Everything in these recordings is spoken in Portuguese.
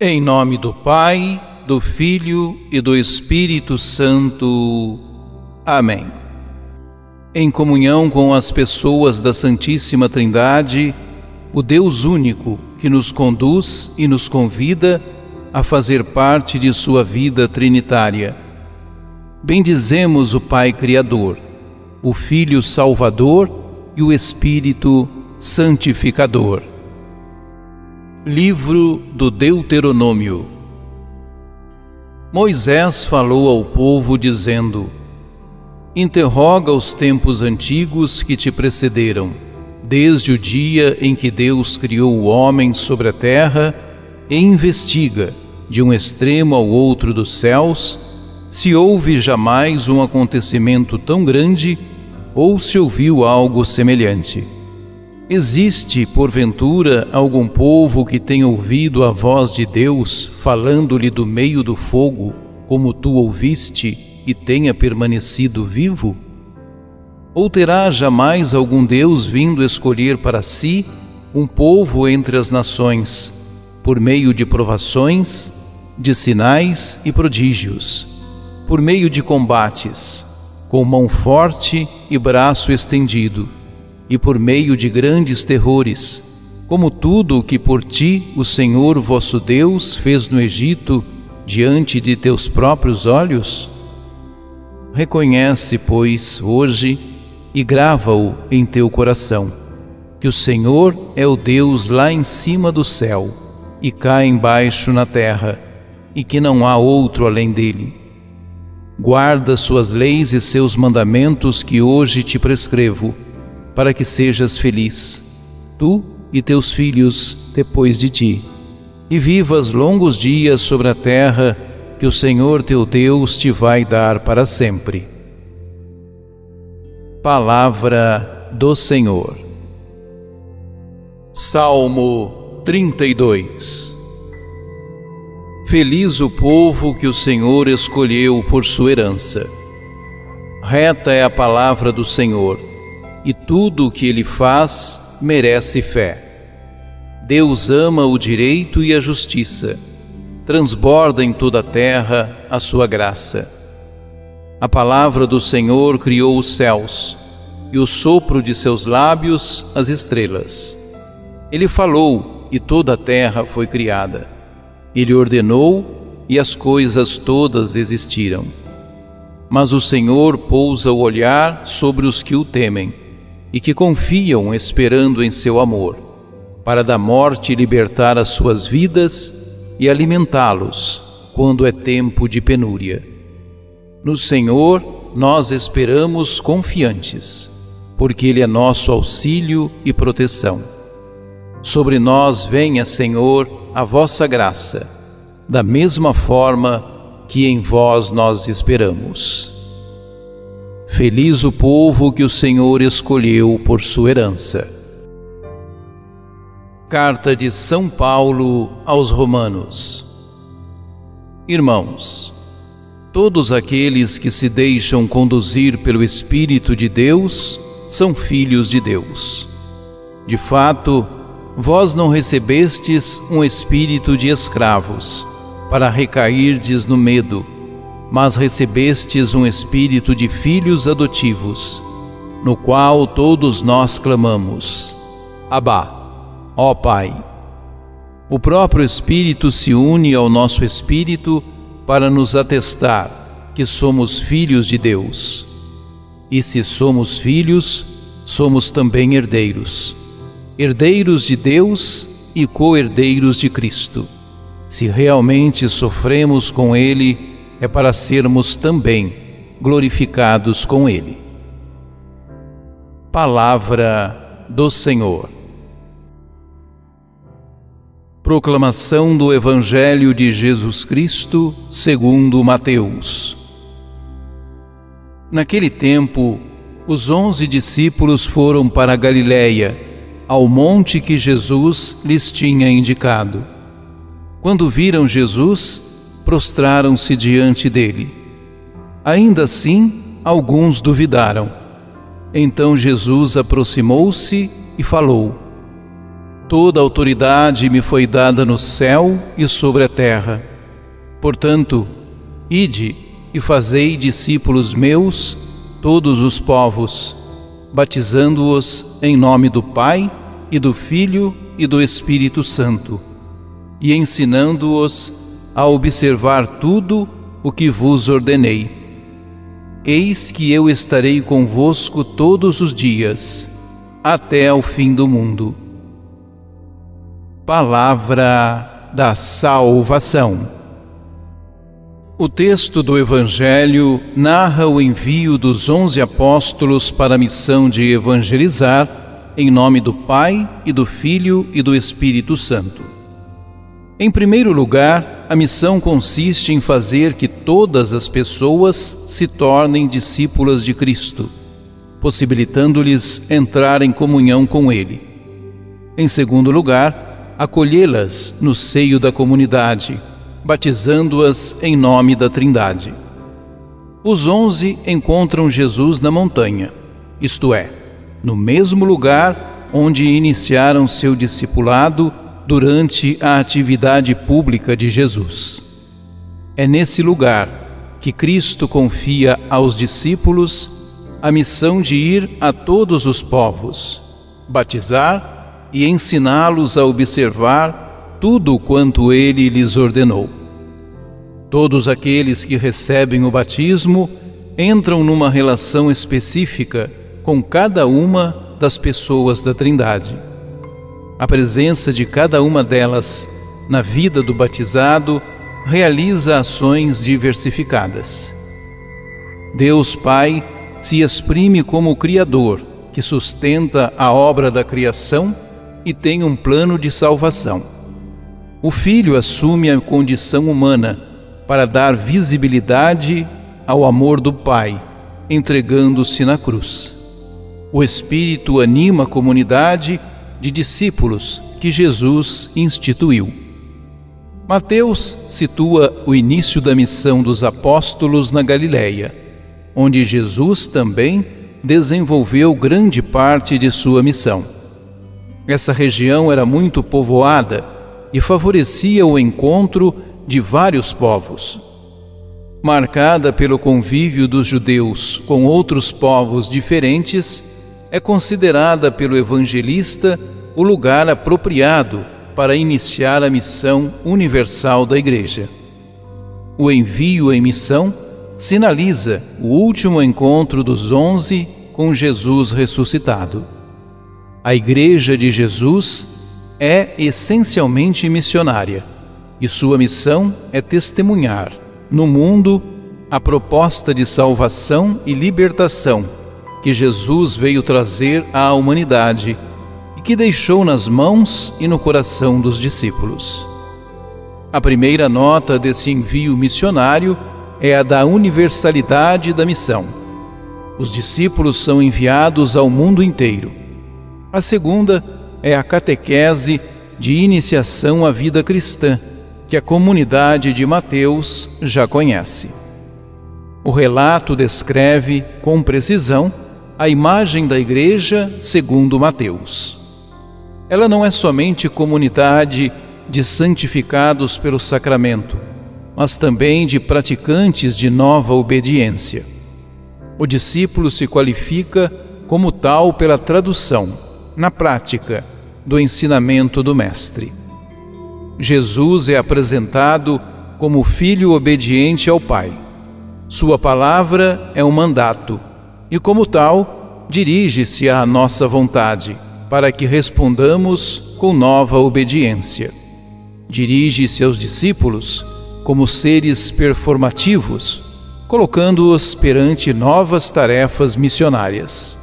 Em nome do Pai, do Filho e do Espírito Santo. Amém. Em comunhão com as pessoas da Santíssima Trindade, o Deus único que nos conduz e nos convida a fazer parte de sua vida trinitária. Bendizemos o Pai Criador, o Filho Salvador e o Espírito Santificador. Livro do Deuteronômio. Moisés falou ao povo dizendo: Interroga os tempos antigos que te precederam, desde o dia em que Deus criou o homem sobre a terra, e investiga, de um extremo ao outro dos céus, se houve jamais um acontecimento tão grande ou se ouviu algo semelhante. Existe, porventura, algum povo que tenha ouvido a voz de Deus falando-lhe do meio do fogo, como tu ouviste, e tenha permanecido vivo? Ou terá jamais algum Deus vindo escolher para si um povo entre as nações, por meio de provações, de sinais e prodígios, por meio de combates, com mão forte e braço estendido, e por meio de grandes terrores, como tudo o que por ti o Senhor vosso Deus fez no Egito, diante de teus próprios olhos? Reconhece, pois, hoje, e grava-o em teu coração, que o Senhor é o Deus lá em cima do céu, e cá embaixo na terra, e que não há outro além dele. Guarda suas leis e seus mandamentos que hoje te prescrevo, para que sejas feliz, tu e teus filhos depois de ti, e vivas longos dias sobre a terra que o Senhor teu Deus te vai dar para sempre. Palavra do Senhor. Salmo 32. Feliz o povo que o Senhor escolheu por sua herança. Reta é a palavra do Senhor, e tudo o que ele faz merece fé. Deus ama o direito e a justiça. Transborda em toda a terra a sua graça. A palavra do Senhor criou os céus, e o sopro de seus lábios as estrelas. Ele falou, e toda a terra foi criada. Ele ordenou, e as coisas todas existiram. Mas o Senhor pousa o olhar sobre os que o temem, e que confiam esperando em seu amor, para da morte libertar as suas vidas e alimentá-los quando é tempo de penúria. No Senhor nós esperamos confiantes, porque Ele é nosso auxílio e proteção. Sobre nós venha, Senhor, a vossa graça, da mesma forma que em vós nós esperamos. Feliz o povo que o Senhor escolheu por sua herança. Carta de São Paulo aos Romanos. Irmãos, todos aqueles que se deixam conduzir pelo Espírito de Deus são filhos de Deus. De fato, vós não recebestes um espírito de escravos, para recairdes no medo, mas recebestes um espírito de filhos adotivos, no qual todos nós clamamos: Abá, ó Pai. O próprio Espírito se une ao nosso espírito para nos atestar que somos filhos de Deus. E se somos filhos, somos também herdeiros, herdeiros de Deus e co-herdeiros de Cristo. Se realmente sofremos com Ele, é para sermos também glorificados com Ele. Palavra do Senhor. Proclamação do Evangelho de Jesus Cristo segundo Mateus. Naquele tempo, os 11 discípulos foram para a Galiléia, ao monte que Jesus lhes tinha indicado. Quando viram Jesus, prostraram-se diante dele. Ainda assim, alguns duvidaram. Então Jesus aproximou-se e falou: Toda autoridade me foi dada no céu e sobre a terra. Portanto, ide e fazei discípulos meus todos os povos, batizando-os em nome do Pai e do Filho e do Espírito Santo, e ensinando-os a observar tudo o que vos ordenei. Eis que eu estarei convosco todos os dias, até ao fim do mundo. Palavra da salvação. O texto do Evangelho narra o envio dos 11 apóstolos para a missão de evangelizar em nome do Pai e do Filho e do Espírito Santo. Em primeiro lugar, a missão consiste em fazer que todas as pessoas se tornem discípulas de Cristo, possibilitando-lhes entrar em comunhão com Ele. Em segundo lugar, acolhê-las no seio da comunidade, batizando-as em nome da Trindade. Os 11 encontram Jesus na montanha, isto é, no mesmo lugar onde iniciaram seu discipulado durante a atividade pública de Jesus. É nesse lugar que Cristo confia aos discípulos a missão de ir a todos os povos, batizar e ensiná-los a observar tudo quanto Ele lhes ordenou. Todos aqueles que recebem o batismo entram numa relação específica com cada uma das pessoas da Trindade. A presença de cada uma delas na vida do batizado realiza ações diversificadas. Deus Pai se exprime como o Criador, que sustenta a obra da criação e tem um plano de salvação. O Filho assume a condição humana para dar visibilidade ao amor do Pai, entregando-se na cruz. O Espírito anima a comunidade de discípulos que Jesus instituiu. Mateus situa o início da missão dos apóstolos na Galileia, onde Jesus também desenvolveu grande parte de sua missão. Essa região era muito povoada e favorecia o encontro de vários povos. Marcada pelo convívio dos judeus com outros povos diferentes, é considerada pelo evangelista o lugar apropriado para iniciar a missão universal da Igreja. O envio em missão sinaliza o último encontro dos 11 com Jesus ressuscitado. A Igreja de Jesus é essencialmente missionária e sua missão é testemunhar no mundo a proposta de salvação e libertação que Jesus veio trazer à humanidade e que deixou nas mãos e no coração dos discípulos. A primeira nota desse envio missionário é a da universalidade da missão. Os discípulos são enviados ao mundo inteiro. A segunda é a catequese de iniciação à vida cristã, que a comunidade de Mateus já conhece. O relato descreve com precisão a imagem da Igreja segundo Mateus. Ela não é somente comunidade de santificados pelo sacramento, mas também de praticantes de nova obediência. O discípulo se qualifica como tal pela tradução, na prática, do ensinamento do Mestre. Jesus é apresentado como filho obediente ao Pai. Sua palavra é um mandato e, como tal, dirige-se à nossa vontade, para que respondamos com nova obediência. Dirige-se aos discípulos como seres performativos, colocando-os perante novas tarefas missionárias.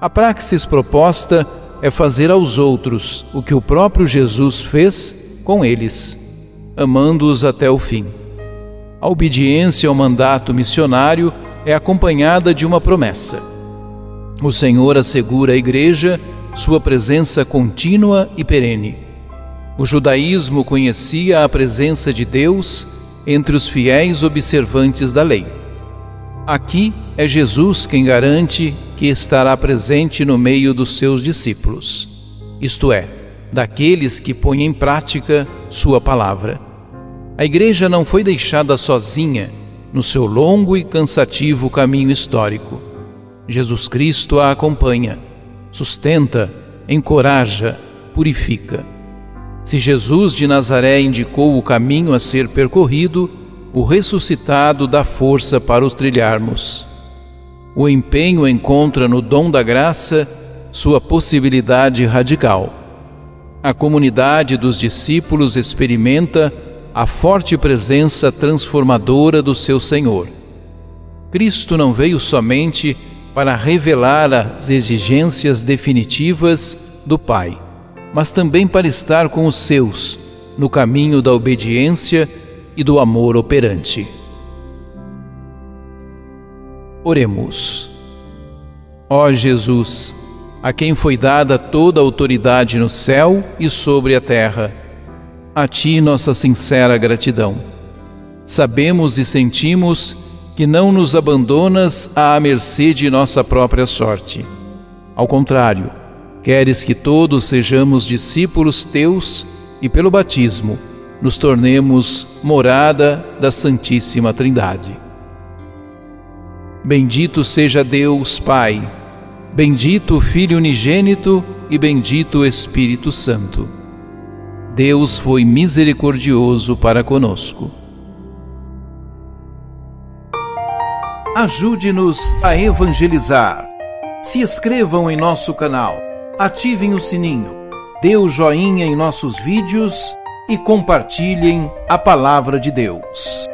A praxis proposta é fazer aos outros o que o próprio Jesus fez com eles, amando-os até o fim. A obediência ao mandato missionário é acompanhada de uma promessa. O Senhor assegura à Igreja sua presença contínua e perene. O judaísmo conhecia a presença de Deus entre os fiéis observantes da lei. Aqui é Jesus quem garante que estará presente no meio dos seus discípulos, isto é, daqueles que põem em prática sua palavra. A Igreja não foi deixada sozinha no seu longo e cansativo caminho histórico. Jesus Cristo a acompanha, sustenta, encoraja, purifica. Se Jesus de Nazaré indicou o caminho a ser percorrido, o ressuscitado dá força para os trilharmos. O empenho encontra no dom da graça sua possibilidade radical. A comunidade dos discípulos experimenta a forte presença transformadora do seu Senhor. Cristo não veio somente para revelar as exigências definitivas do Pai, mas também para estar com os seus no caminho da obediência e do amor operante. Oremos. Ó Jesus, a quem foi dada toda a autoridade no céu e sobre a terra, a Ti nossa sincera gratidão. Sabemos e sentimos que não nos abandonas à mercê de nossa própria sorte. Ao contrário, queres que todos sejamos discípulos Teus e, pelo batismo, nos tornemos morada da Santíssima Trindade. Bendito seja Deus Pai, bendito o Filho unigênito e bendito o Espírito Santo. Deus foi misericordioso para conosco. Ajude-nos a evangelizar. Se inscrevam em nosso canal, ativem o sininho, dê o joinha em nossos vídeos e compartilhem a palavra de Deus.